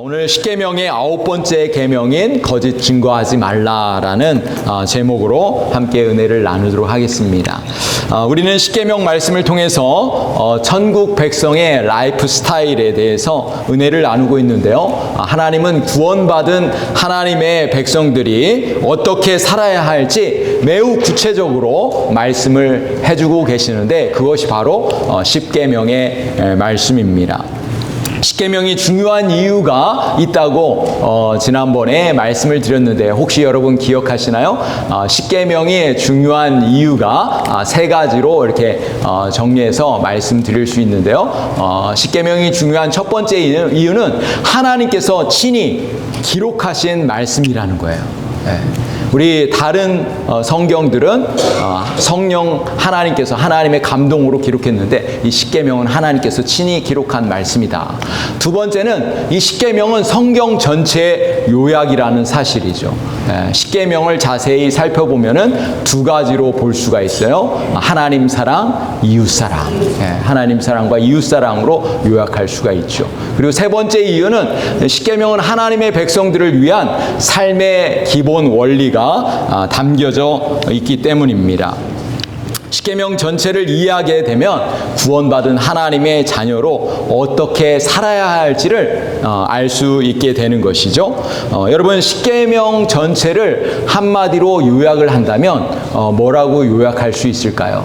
오늘 십계명의 9번째 계명인 거짓 증거하지 말라라는 제목으로 함께 은혜를 나누도록 하겠습니다. 우리는 십계명 말씀을 통해서 천국 백성의 라이프 스타일에 대해서 은혜를 나누고 있는데요. 하나님은 구원받은 하나님의 백성들이 어떻게 살아야 할지 매우 구체적으로 말씀을 해주고 계시는데 그것이 바로 십계명의 말씀입니다. 십계명이 중요한 이유가 있다고 지난번에 말씀을 드렸는데 혹시 여러분 기억하시나요? 십계명이 중요한 이유가 세 가지로 이렇게 정리해서 말씀드릴 수 있는데요. 십계명이 중요한 첫 번째 이유는 하나님께서 친히 기록하신 말씀이라는 거예요. 네. 우리 다른 성경들은 성령 하나님께서 하나님의 감동으로 기록했는데 이 십계명은 하나님께서 친히 기록한 말씀이다. 두 번째는 이 십계명은 성경 전체의 요약이라는 사실이죠. 십계명을 자세히 살펴보면은 두 가지로 볼 수가 있어요. 하나님 사랑, 이웃 사랑. 하나님 사랑과 이웃 사랑으로 요약할 수가 있죠. 그리고 세 번째 이유는 십계명은 하나님의 백성들을 위한 삶의 기본 원리가 담겨져 있기 때문입니다. 십계명 전체를 이해하게 되면 구원받은 하나님의 자녀로 어떻게 살아야 할지를 알 수 있게 되는 것이죠. 여러분 십계명 전체를 한마디로 요약을 한다면 뭐라고 요약할 수 있을까요?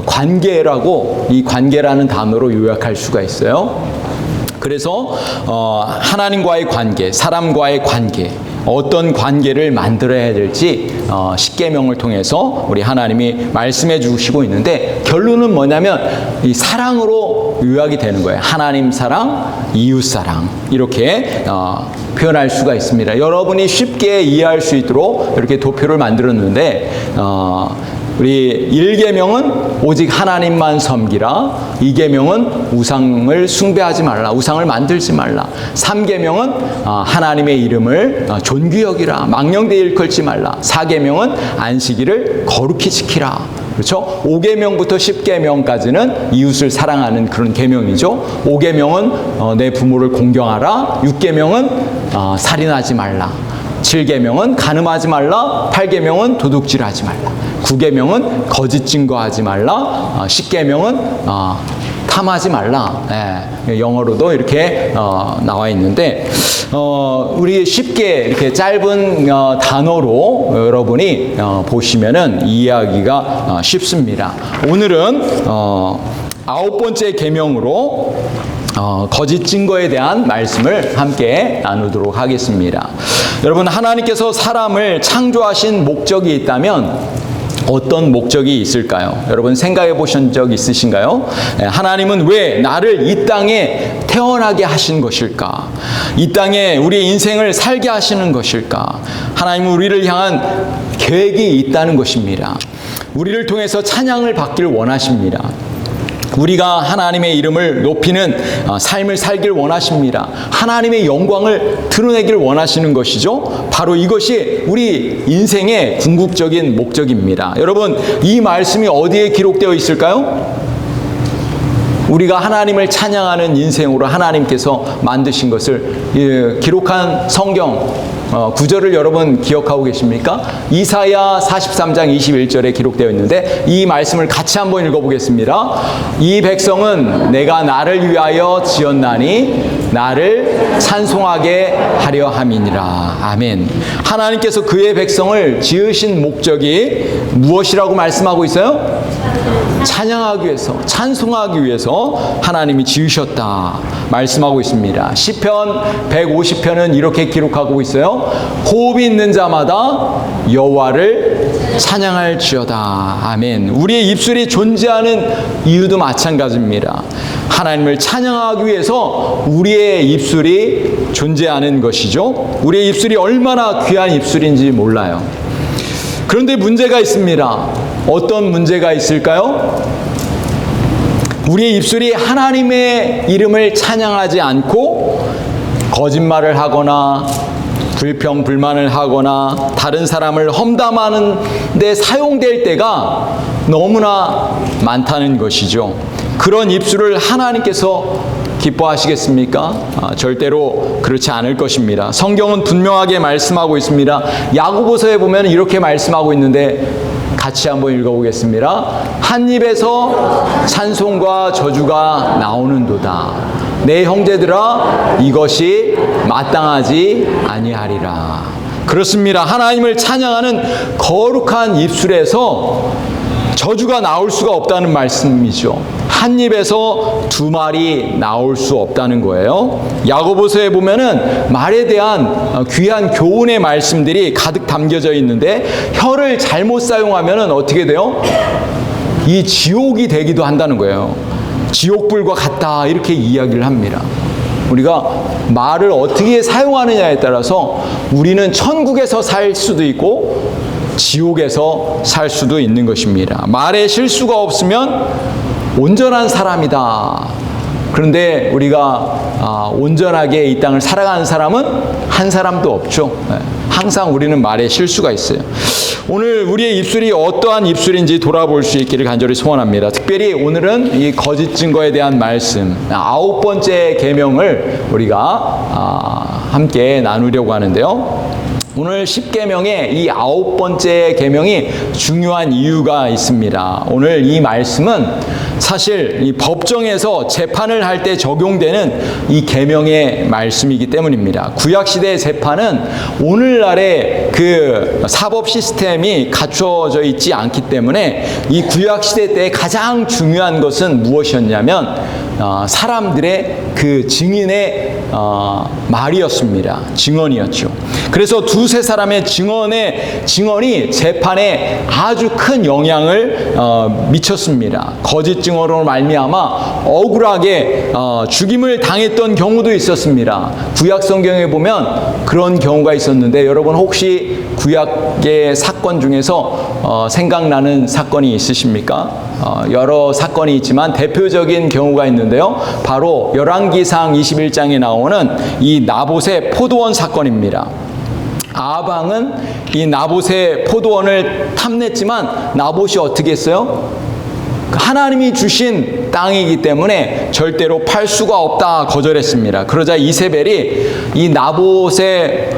관계라고 이 관계라는 단어로 요약할 수가 있어요. 그래서 하나님과의 관계, 사람과의 관계, 어떤 관계를 만들어야 될지 십계명을 통해서 우리 하나님이 말씀해 주시고 있는데 결론은 뭐냐면 이 사랑으로 요약이 되는 거예요. 하나님 사랑, 이웃 사랑 이렇게 표현할 수가 있습니다. 여러분이 쉽게 이해할 수 있도록 이렇게 도표를 만들었는데 우리 1계명은 오직 하나님만 섬기라. 2계명은 우상을 숭배하지 말라. 우상을 만들지 말라. 3계명은 하나님의 이름을 존귀 여기라. 망령되이 일컬지 말라. 4계명은 안식일을 거룩히 지키라. 그렇죠? 5계명부터 10계명까지는 이웃을 사랑하는 그런 계명이죠. 5계명은 내 부모를 공경하라. 6계명은 살인하지 말라. 7계명은 간음하지 말라. 8계명은 도둑질하지 말라. 9계명은 거짓 증거하지 말라. 10계명은 탐하지 말라. 영어로도 이렇게 나와 있는데 우리 쉽게 이렇게 짧은 단어로 여러분이 보시면은 이해하기가 쉽습니다. 오늘은 9번째 계명으로 거짓 증거에 대한 말씀을 함께 나누도록 하겠습니다. 여러분 하나님께서 사람을 창조하신 목적이 있다면 어떤 목적이 있을까요? 여러분 생각해 보신 적 있으신가요? 하나님은 왜 나를 이 땅에 태어나게 하신 것일까? 이 땅에 우리 인생을 살게 하시는 것일까? 하나님은 우리를 향한 계획이 있다는 것입니다. 우리를 통해서 찬양을 받기를 원하십니다. 우리가 하나님의 이름을 높이는 삶을 살길 원하십니다. 하나님의 영광을 드러내길 원하시는 것이죠. 바로 이것이 우리 인생의 궁극적인 목적입니다. 여러분, 이 말씀이 어디에 기록되어 있을까요? 우리가 하나님을 찬양하는 인생으로 하나님께서 만드신 것을 기록한 성경 구절을 여러분 기억하고 계십니까? 이사야 43장 21절에 기록되어 있는데 이 말씀을 같이 한번 읽어보겠습니다. 이 백성은 내가 나를 위하여 지었나니 나를 찬송하게 하려 함이니라. 아멘. 하나님께서 그의 백성을 지으신 목적이 무엇이라고 말씀하고 있어요? 찬양하기 위해서, 찬송하기 위해서 하나님이 지으셨다 말씀하고 있습니다. 시편 150편은 이렇게 기록하고 있어요. 호흡이 있는 자마다 여호와를 찬양할지어다. 아멘. 우리의 입술이 존재하는 이유도 마찬가지입니다. 하나님을 찬양하기 위해서 우리의 입술이 존재하는 것이죠. 우리의 입술이 얼마나 귀한 입술인지 몰라요. 그런데 문제가 있습니다. 어떤 문제가 있을까요? 우리의 입술이 하나님의 이름을 찬양하지 않고 거짓말을 하거나 불평, 불만을 하거나 다른 사람을 험담하는 데 사용될 때가 너무나 많다는 것이죠. 그런 입술을 하나님께서 기뻐하시겠습니까? 절대로 그렇지 않을 것입니다. 성경은 분명하게 말씀하고 있습니다. 야고보서에 보면 이렇게 말씀하고 있는데 같이 한번 읽어보겠습니다. 한 입에서 찬송과 저주가 나오는도다. 내 형제들아, 이것이 마땅하지 아니하리라. 그렇습니다. 하나님을 찬양하는 거룩한 입술에서 저주가 나올 수가 없다는 말씀이죠. 한 입에서 두 말이 나올 수 없다는 거예요. 야고보서에 보면은 말에 대한 귀한 교훈의 말씀들이 가득 담겨져 있는데 혀를 잘못 사용하면은 어떻게 돼요? 이 지옥이 되기도 한다는 거예요. 지옥불과 같다 이렇게 이야기를 합니다. 우리가 말을 어떻게 사용하느냐에 따라서 우리는 천국에서 살 수도 있고 지옥에서 살 수도 있는 것입니다. 말에 실수가 없으면 온전한 사람이다. 그런데 우리가 온전하게 이 땅을 살아가는 사람은 한 사람도 없죠. 항상 우리는 말에 실수가 있어요. 오늘 우리의 입술이 어떠한 입술인지 돌아볼 수 있기를 간절히 소원합니다. 특별히 오늘은 이 거짓 증거에 대한 말씀 9번째 계명을 우리가 함께 나누려고 하는데요. 오늘 10계명의 이 9번째 계명이 중요한 이유가 있습니다. 오늘 이 말씀은 사실 이 법정에서 재판을 할 때 적용되는 이 계명의 말씀이기 때문입니다. 구약시대의 재판은 오늘날의 그 사법 시스템이 갖춰져 있지 않기 때문에 이 구약시대 때 가장 중요한 것은 무엇이었냐면 사람들의 그 증인의 말이었습니다. 증언이었죠. 그래서 두세 사람의 증언이 재판에 아주 큰 영향을 미쳤습니다. 거짓 증언으로 말미암아 억울하게 죽임을 당했던 경우도 있었습니다. 구약 성경에 보면 그런 경우가 있었는데 여러분 혹시 구약의 사건 중에서 생각나는 사건이 있으십니까? 여러 사건이 있지만 대표적인 경우가 있는데요. 바로 열왕기상 21장에 나오는 이 나봇의 포도원 사건입니다. 아방은 이 나봇의 포도원을 탐냈지만 나봇이 어떻게 했어요? 하나님이 주신 땅이기 때문에 절대로 팔 수가 없다 거절했습니다. 그러자 이세벨이 이 나봇의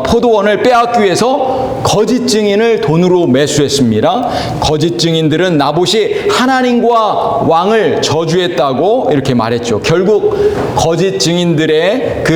포도원을 빼앗기 위해서 거짓 증인을 돈으로 매수했습니다. 거짓 증인들은 나봇이 하나님과 왕을 저주했다고 이렇게 말했죠. 결국 거짓 증인들을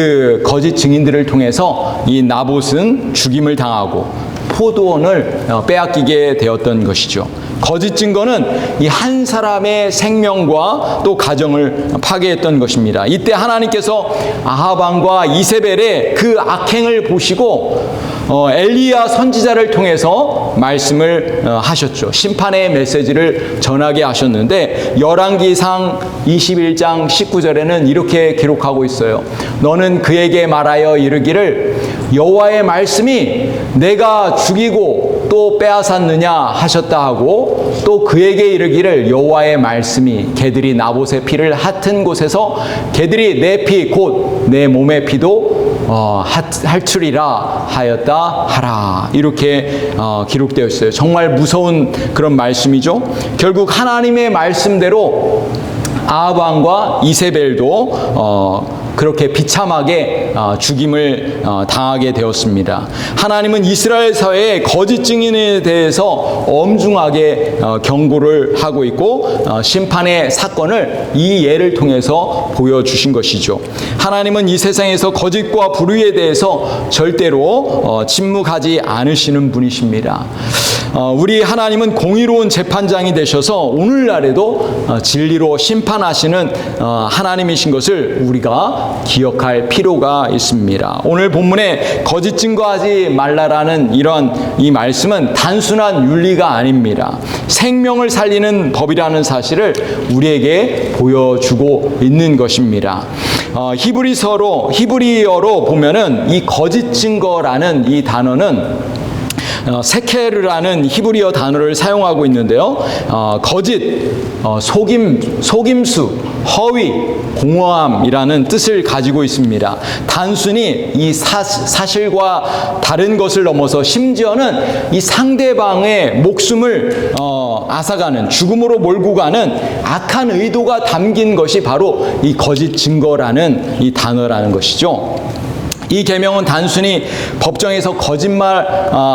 통해서 이 나봇은 죽임을 당하고 포도원을 빼앗기게 되었던 것이죠. 거짓 증거는 이 한 사람의 생명과 또 가정을 파괴했던 것입니다. 이때 하나님께서 아합 왕과 이세벨의 그 악행을 보시고 엘리야 선지자를 통해서 말씀을 하셨죠. 심판의 메시지를 전하게 하셨는데 열왕기상 21장 19절에는 이렇게 기록하고 있어요. 너는 그에게 말하여 이르기를 여호와의 말씀이 내가 죽이고 또 빼앗았느냐 하셨다 하고 또 그에게 이르기를 여호와의 말씀이 개들이 나봇의 피를 핥은 곳에서 개들이 내 피 곧 내 몸의 피도 핥으리라 하였다 하라. 이렇게 기록되어 있어요. 정말 무서운 그런 말씀이죠. 결국 하나님의 말씀대로 아합 왕과 이세벨도 그렇게 비참하게 죽임을 당하게 되었습니다. 하나님은 이스라엘 사회의 거짓 증인에 대해서 엄중하게 경고를 하고 있고 심판의 사건을 이 예를 통해서 보여주신 것이죠. 하나님은 이 세상에서 거짓과 불의에 대해서 절대로 침묵하지 않으시는 분이십니다. 우리 하나님은 공의로운 재판장이 되셔서 오늘날에도 진리로 심판하시는 하나님이신 것을 우리가 기억할 필요가 있습니다. 오늘 본문에 거짓 증거하지 말라라는 이 말씀은 단순한 윤리가 아닙니다. 생명을 살리는 법이라는 사실을 우리에게 보여주고 있는 것입니다. 히브리어로 보면은 이 거짓 증거라는 이 단어는 세케르라는 히브리어 단어를 사용하고 있는데요. 거짓, 속임수, 허위, 공허함이라는 뜻을 가지고 있습니다. 단순히 이 사실과 다른 것을 넘어서 심지어는 이 상대방의 목숨을 앗아가는, 죽음으로 몰고 가는 악한 의도가 담긴 것이 바로 이 거짓 증거라는 이 단어라는 것이죠. 이 계명은 단순히 법정에서 거짓말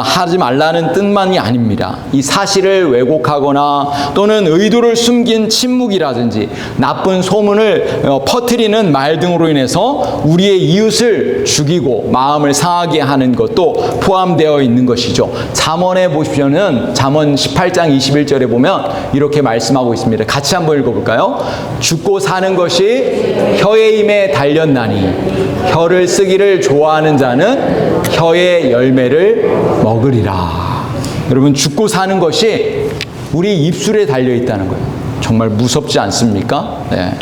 하지 말라는 뜻만이 아닙니다. 이 사실을 왜곡하거나 또는 의도를 숨긴 침묵이라든지 나쁜 소문을 퍼뜨리는 말 등으로 인해서 우리의 이웃을 죽이고 마음을 상하게 하는 것도 포함되어 있는 것이죠. 잠언에 보시면은 잠언 18장 21절에 보면 이렇게 말씀하고 있습니다. 같이 한번 읽어볼까요? 죽고 사는 것이 혀의 힘에 달렸나니 혀를 쓰기를 좋아하는 자는 혀의 열매를 먹으리라. 여러분, 죽고 사는 것이 우리 입술에 달려 있다는 거예요. 정말 무섭지 않습니까? 네.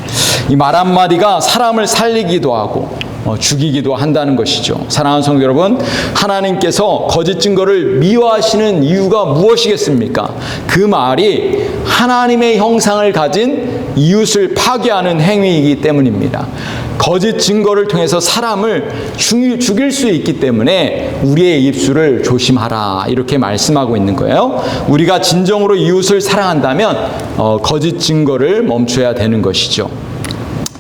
이 말 한마디가 사람을 살리기도 하고 죽이기도 한다는 것이죠. 사랑하는 성도 여러분, 하나님께서 거짓 증거를 미워하시는 이유가 무엇이겠습니까? 그 말이 하나님의 형상을 가진 이웃을 파괴하는 행위이기 때문입니다. 거짓 증거를 통해서 사람을 죽일 수 있기 때문에 우리의 입술을 조심하라, 이렇게 말씀하고 있는 거예요. 우리가 진정으로 이웃을 사랑한다면 거짓 증거를 멈춰야 되는 것이죠.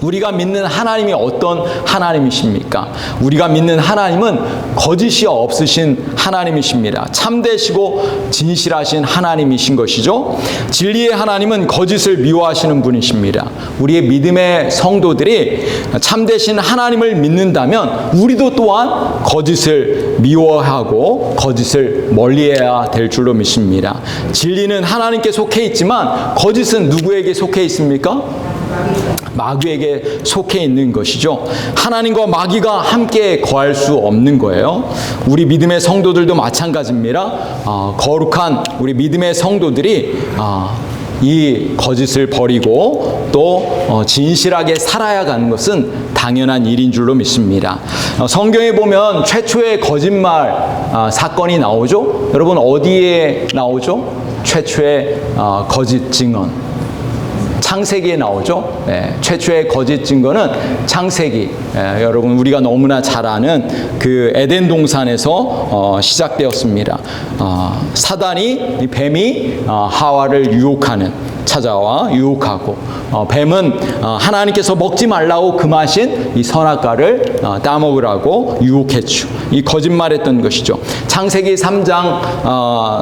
우리가 믿는 하나님이 어떤 하나님이십니까? 우리가 믿는 하나님은 거짓이 없으신 하나님이십니다. 참되시고 진실하신 하나님이신 것이죠. 진리의 하나님은 거짓을 미워하시는 분이십니다. 우리의 믿음의 성도들이 참되신 하나님을 믿는다면 우리도 또한 거짓을 미워하고 거짓을 멀리해야 될 줄로 믿습니다. 진리는 하나님께 속해 있지만 거짓은 누구에게 속해 있습니까? 마귀에게 속해 있는 것이죠. 하나님과 마귀가 함께 거할 수 없는 거예요. 우리 믿음의 성도들도 마찬가지입니다. 거룩한 우리 믿음의 성도들이 이 거짓을 버리고 또 진실하게 살아야 하는 것은 당연한 일인 줄로 믿습니다. 성경에 보면 최초의 거짓말 사건이 나오죠. 여러분, 어디에 나오죠? 최초의 거짓 증언. 창세기에 나오죠. 최초의 거짓 증거는 창세기. 여러분, 우리가 너무나 잘 아는 그 에덴 동산에서 시작되었습니다. 사단이, 이 뱀이 하와를 찾아와 유혹하고, 뱀은 하나님께서 먹지 말라고 금하신 이 선악과를 따먹으라고 유혹했죠. 이 거짓말했던 것이죠. 창세기 3장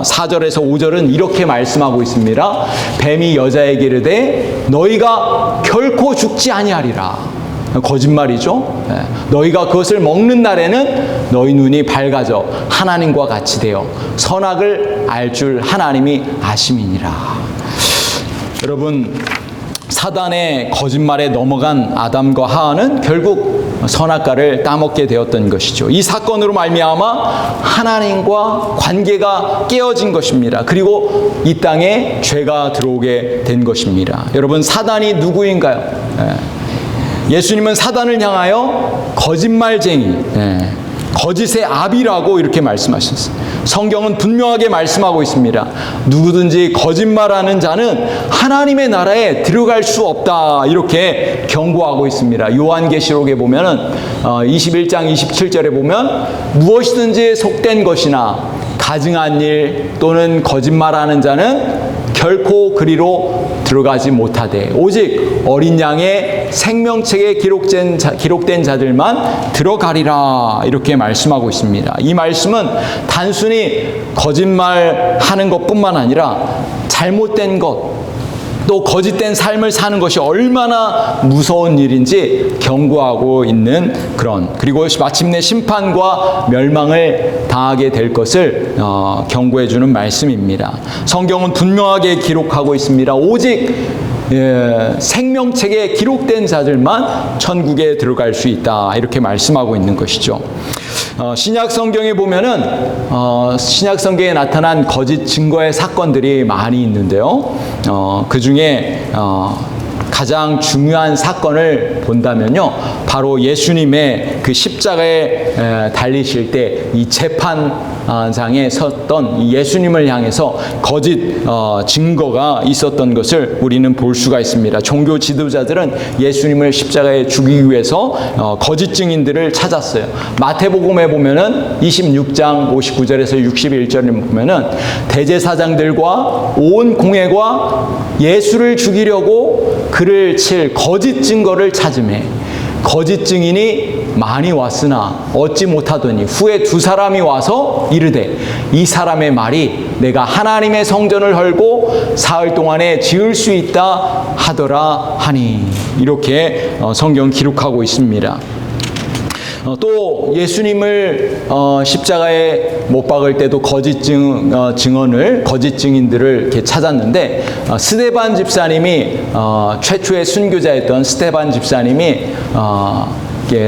4절에서 5절은 이렇게 말씀하고 있습니다. 뱀이 여자에게 이르되 너희가 결코 죽지 아니하리라. 거짓말이죠. 너희가 그것을 먹는 날에는 너희 눈이 밝아져 하나님과 같이 되어 선악을 알 줄 하나님이 아심이니라. 여러분, 사단의 거짓말에 넘어간 아담과 하와는 결국 선악과를 따먹게 되었던 것이죠. 이 사건으로 말미암아 하나님과 관계가 깨어진 것입니다. 그리고 이 땅에 죄가 들어오게 된 것입니다. 여러분, 사단이 누구인가요? 예수님은 사단을 향하여 거짓말쟁이, 거짓의 아비라고 이렇게 말씀하셨어요. 성경은 분명하게 말씀하고 있습니다. 누구든지 거짓말하는 자는 하나님의 나라에 들어갈 수 없다, 이렇게 경고하고 있습니다. 요한계시록에 보면은 21장 27절에 보면 무엇이든지 속된 것이나 가증한 일 또는 거짓말하는 자는 결코 그리로 들어가지 못하되 오직 어린 양의 생명책에 기록된 자들만 들어가리라, 이렇게 말씀하고 있습니다. 이 말씀은 단순히 거짓말하는 것뿐만 아니라 잘못된 것, 또 거짓된 삶을 사는 것이 얼마나 무서운 일인지 경고하고 있는 그리고 마침내 심판과 멸망을 당하게 될 것을 경고해 주는 말씀입니다. 성경은 분명하게 기록하고 있습니다. 오직 생명책에 기록된 자들만 천국에 들어갈 수 있다, 이렇게 말씀하고 있는 것이죠. 신약 성경에 보면은 신약 성경에 나타난 거짓 증거의 사건들이 많이 있는데요. 그 중에 가장 중요한 사건을 본다면요, 바로 예수님의 그 십자가에 달리실 때 이 재판장에 섰던 이 예수님을 향해서 거짓 증거가 있었던 것을 우리는 볼 수가 있습니다. 종교 지도자들은 예수님을 십자가에 죽이기 위해서 거짓 증인들을 찾았어요. 마태복음에 보면은 26장 59절에서 61절에 보면은 대제사장들과 온 공회가 예수를 죽이려고 그를 칠 거짓 증거를 찾음에 거짓 증인이 많이 왔으나 얻지 못하더니 후에 두 사람이 와서 이르되 이 사람의 말이 내가 하나님의 성전을 헐고 사흘 동안에 지을 수 있다 하더라 하니, 이렇게 성경 기록하고 있습니다. 또 예수님을 십자가에 못 박을 때도 거짓 거짓 증인들을 이렇게 찾았는데, 스데반 집사님이 최초의 순교자였던 스데반 집사님이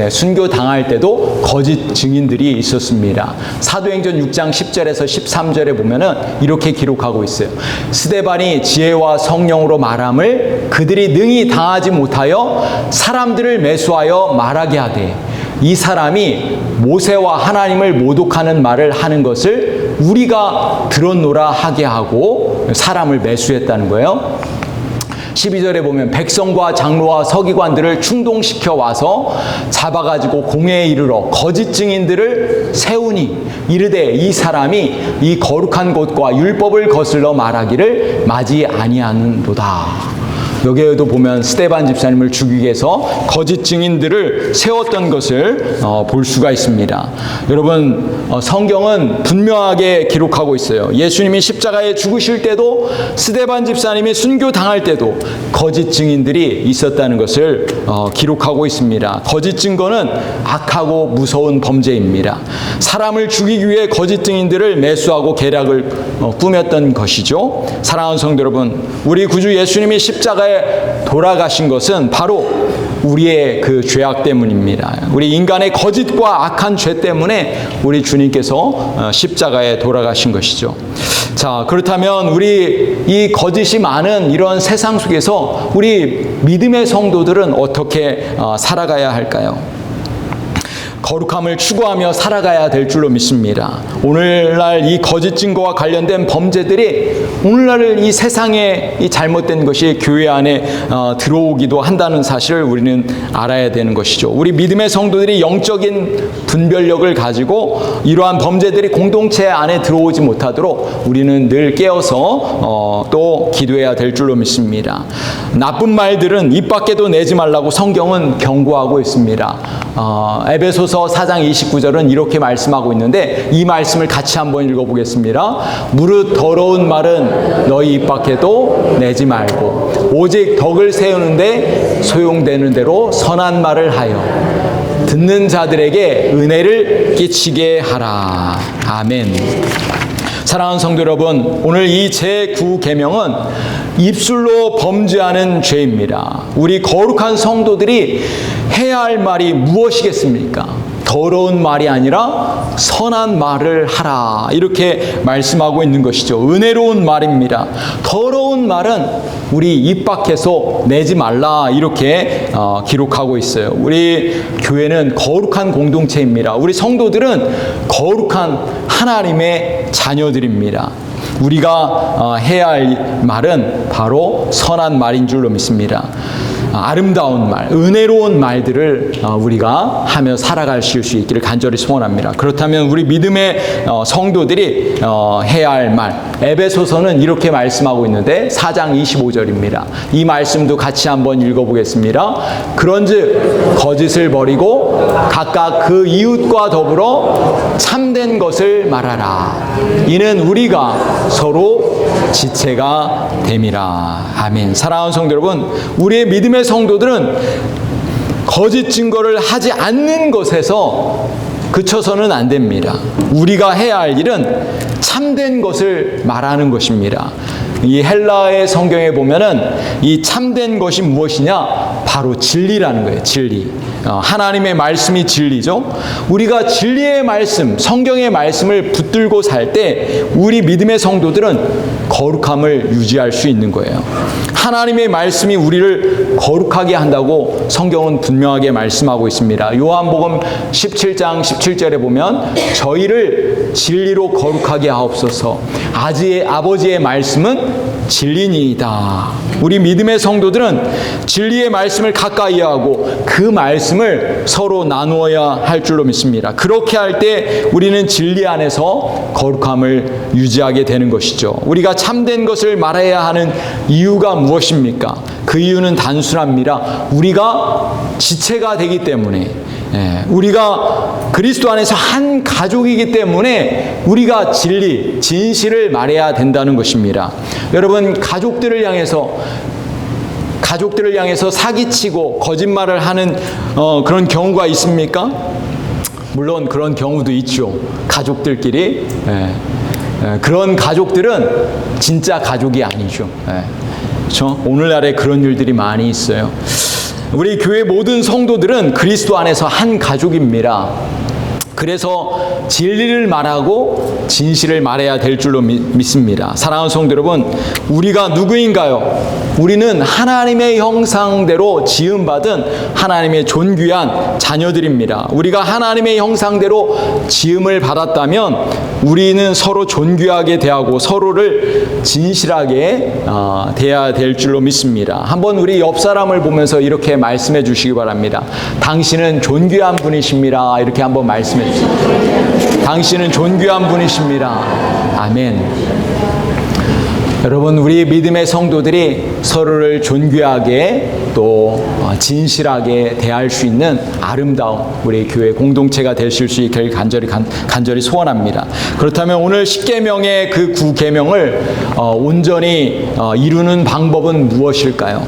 순교 당할 때도 거짓 증인들이 있었습니다. 사도행전 6장 10절에서 13절에 보면은 이렇게 기록하고 있어요. 스데반이 지혜와 성령으로 말함을 그들이 능히 당하지 못하여 사람들을 매수하여 말하게 하되, 이 사람이 모세와 하나님을 모독하는 말을 하는 것을 우리가 들었노라 하게 하고 사람을 매수했다는 거예요. 12절에 보면 백성과 장로와 서기관들을 충동시켜 와서 잡아가지고 공회에 이르러 거짓 증인들을 세우니 이르되 이 사람이 이 거룩한 곳과 율법을 거슬러 말하기를 마지 아니하는도다. 여기에도 보면 스데반 집사님을 죽이기 위해서 거짓 증인들을 세웠던 것을 볼 수가 있습니다. 여러분, 성경은 분명하게 기록하고 있어요. 예수님이 십자가에 죽으실 때도 스데반 집사님이 순교 당할 때도 거짓 증인들이 있었다는 것을 기록하고 있습니다. 거짓 증거는 악하고 무서운 범죄입니다. 사람을 죽이기 위해 거짓 증인들을 매수하고 계략을 꾸몄던 것이죠. 사랑하는 성도 여러분, 우리 구주 예수님이 십자가에 돌아가신 것은 바로 우리의 그 죄악 때문입니다. 우리 인간의 거짓과 악한 죄 때문에 우리 주님께서 십자가에 돌아가신 것이죠. 자, 그렇다면 우리 이 거짓이 많은 이런 세상 속에서 우리 믿음의 성도들은 어떻게 살아가야 할까요? 거룩함을 추구하며 살아가야 될 줄로 믿습니다. 오늘날 이 거짓 증거와 관련된 범죄들이 오늘날 이 세상에 이 잘못된 것이 교회 안에 들어오기도 한다는 사실을 우리는 알아야 되는 것이죠. 우리 믿음의 성도들이 영적인 분별력을 가지고 이러한 범죄들이 공동체 안에 들어오지 못하도록 우리는 늘 깨어서 또 기도해야 될 줄로 믿습니다. 나쁜 말들은 입 밖에도 내지 말라고 성경은 경고하고 있습니다. 에베소서 4장 29절은 이렇게 말씀하고 있는데, 이 말씀을 같이 한번 읽어보겠습니다. 무릇 더러운 말은 너희 입 밖에도 내지 말고 오직 덕을 세우는데 소용되는 대로 선한 말을 하여 듣는 자들에게 은혜를 끼치게 하라. 아멘. 사랑하는 성도 여러분, 오늘 이 제9계명은 입술로 범죄하는 죄입니다. 우리 거룩한 성도들이 해야 할 말이 무엇이겠습니까? 더러운 말이 아니라 선한 말을 하라, 이렇게 말씀하고 있는 것이죠. 은혜로운 말입니다. 더러운 말은 우리 입 밖에서 내지 말라, 이렇게 기록하고 있어요. 우리 교회는 거룩한 공동체입니다. 우리 성도들은 거룩한 하나님의 자녀들입니다. 우리가 해야 할 말은 바로 선한 말인 줄로 믿습니다. 아름다운 말, 은혜로운 말들을 우리가 하며 살아가실 수 있기를 간절히 소원합니다. 그렇다면 우리 믿음의 성도들이 해야 할 말, 에베소서는 이렇게 말씀하고 있는데 4장 25절입니다. 이 말씀도 같이 한번 읽어보겠습니다. 그런즉 거짓을 버리고 각각 그 이웃과 더불어 참된 것을 말하라. 이는 우리가 서로 지체가 됨이라. 아멘. 사랑하는 성도 여러분, 우리의 믿음의 성도들은 거짓 증거를 하지 않는 것에서 그쳐서는 안 됩니다. 우리가 해야 할 일은 참된 것을 말하는 것입니다. 이 헬라의 성경에 보면은 이 참된 것이 무엇이냐? 바로 진리라는 거예요. 진리. 하나님의 말씀이 진리죠. 우리가 진리의 말씀, 성경의 말씀을 붙들고 살 때 우리 믿음의 성도들은 거룩함을 유지할 수 있는 거예요. 하나님의 말씀이 우리를 거룩하게 한다고 성경은 분명하게 말씀하고 있습니다. 요한복음 17장 17절에 보면 저희를 진리로 거룩하게 하옵소서. 아버지의 말씀은 진리니이다. 우리 믿음의 성도들은 진리의 말씀을 가까이 하고 그 말씀을 서로 나누어야 할 줄로 믿습니다. 그렇게 할 때 우리는 진리 안에서 거룩함을 유지하게 되는 것이죠. 우리가 참된 것을 말해야 하는 이유가 무엇입니까? 그 이유는 단순합니다. 우리가 지체가 되기 때문에, 우리가 그리스도 안에서 한 가족이기 때문에 우리가 진리, 진실을 말해야 된다는 것입니다. 여러분, 가족들을 향해서 사기치고 거짓말을 하는 그런 경우가 있습니까? 물론 그런 경우도 있죠. 가족들끼리. 그런 가족들은 진짜 가족이 아니죠. 그렇죠? 오늘날에 그런 일들이 많이 있어요. 우리 교회 모든 성도들은 그리스도 안에서 한 가족입니다. 그래서 진리를 말하고 진실을 말해야 될 줄로 믿습니다. 사랑하는 성도 여러분, 우리가 누구인가요? 우리는 하나님의 형상대로 지음받은 하나님의 존귀한 자녀들입니다. 우리가 하나님의 형상대로 지음을 받았다면 우리는 서로 존귀하게 대하고 서로를 진실하게 대해야 될 줄로 믿습니다. 한번 우리 옆 사람을 보면서 이렇게 말씀해 주시기 바랍니다. 당신은 존귀한 분이십니다. 이렇게 한번 말씀해 주세요. 당신은 존귀한 분이십니다. 아멘. 여러분, 우리 믿음의 성도들이 서로를 존귀하게 또 진실하게 대할 수 있는 아름다운 우리 교회 공동체가 되실 수 있기를 간절히 소원합니다. 그렇다면 오늘 10계명의 그 9계명을 온전히 이루는 방법은 무엇일까요?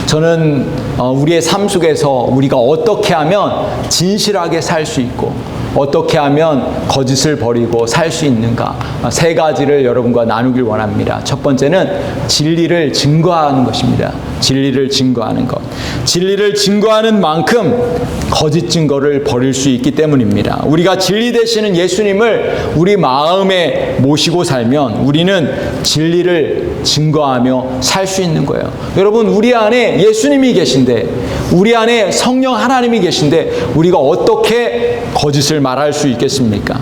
저는 우리의 삶 속에서 우리가 어떻게 하면 진실하게 살 수 있고 어떻게 하면 거짓을 버리고 살 수 있는가, 세 가지를 여러분과 나누길 원합니다. 첫 번째는 진리를 증거하는 것입니다. 진리를 증거하는 것. 진리를 증거하는 만큼 거짓 증거를 버릴 수 있기 때문입니다. 우리가 진리 되시는 예수님을 우리 마음에 모시고 살면 우리는 진리를 증거하며 살 수 있는 거예요. 여러분, 우리 안에 예수님이 계신데, 우리 안에 성령 하나님이 계신데 우리가 어떻게 거짓을 말할 수 있겠습니까?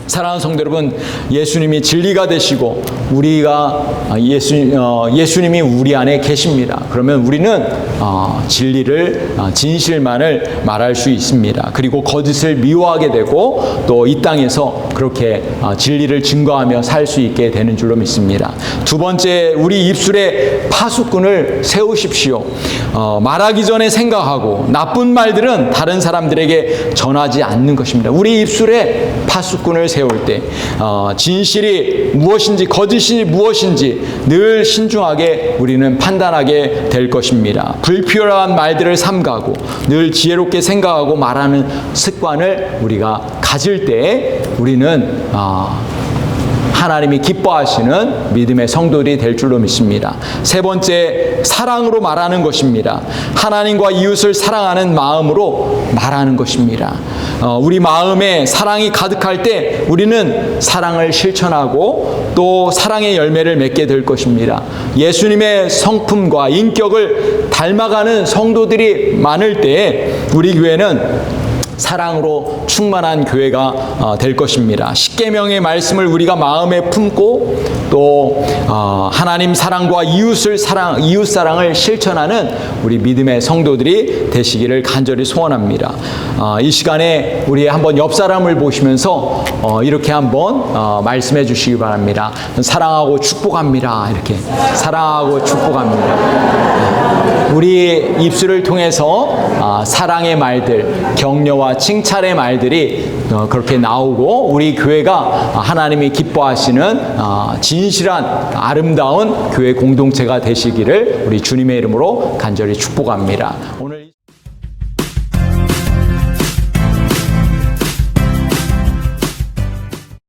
사랑하는 성도 여러분, 예수님이 진리가 되시고 예수님이 우리 안에 계십니다. 그러면 우리는 진리를, 진실만을 말할 수 있습니다. 그리고 거짓을 미워하게 되고 또 이 땅에서 그렇게 진리를 증거하며 살 수 있게 되는 줄로 믿습니다. 두 번째, 우리 입술에 파수꾼을 세우십시오. 말하기 전에 생각하고 나쁜 말들은 다른 사람들에게 전하지 않는 것입니다. 우리 입술에 파수꾼을 세울 때 진실이 무엇인지 거짓이 무엇인지 늘 신중하게 우리는 판단하게 될 것입니다. 불필요한 말들을 삼가고 늘 지혜롭게 생각하고 말하는 습관을 우리가 가질 때 우리는 하나님이 기뻐하시는 믿음의 성도들이 될 줄로 믿습니다. 세 번째, 사랑으로 말하는 것입니다. 하나님과 이웃을 사랑하는 마음으로 말하는 것입니다. 우리 마음에 사랑이 가득할 때 우리는 사랑을 실천하고 또 사랑의 열매를 맺게 될 것입니다. 예수님의 성품과 인격을 닮아가는 성도들이 많을 때 우리 교회는 사랑으로 충만한 교회가 될 것입니다. 10계명의 말씀을 우리가 마음에 품고 또 하나님 사랑과 이웃 사랑을 실천하는 우리 믿음의 성도들이 되시기를 간절히 소원합니다. 이 시간에 우리 한번 옆 사람을 보시면서 이렇게 한번 말씀해 주시기 바랍니다. 사랑하고 축복합니다. 이렇게 사랑하고 축복합니다. 우리 입술을 통해서 사랑의 말들, 격려와 칭찬의 말들이 그렇게 나오고 우리 교회가 하나님이 기뻐하시는 진실한 아름다운 교회 공동체가 되시기를 우리 주님의 이름으로 간절히 축복합니다. 오늘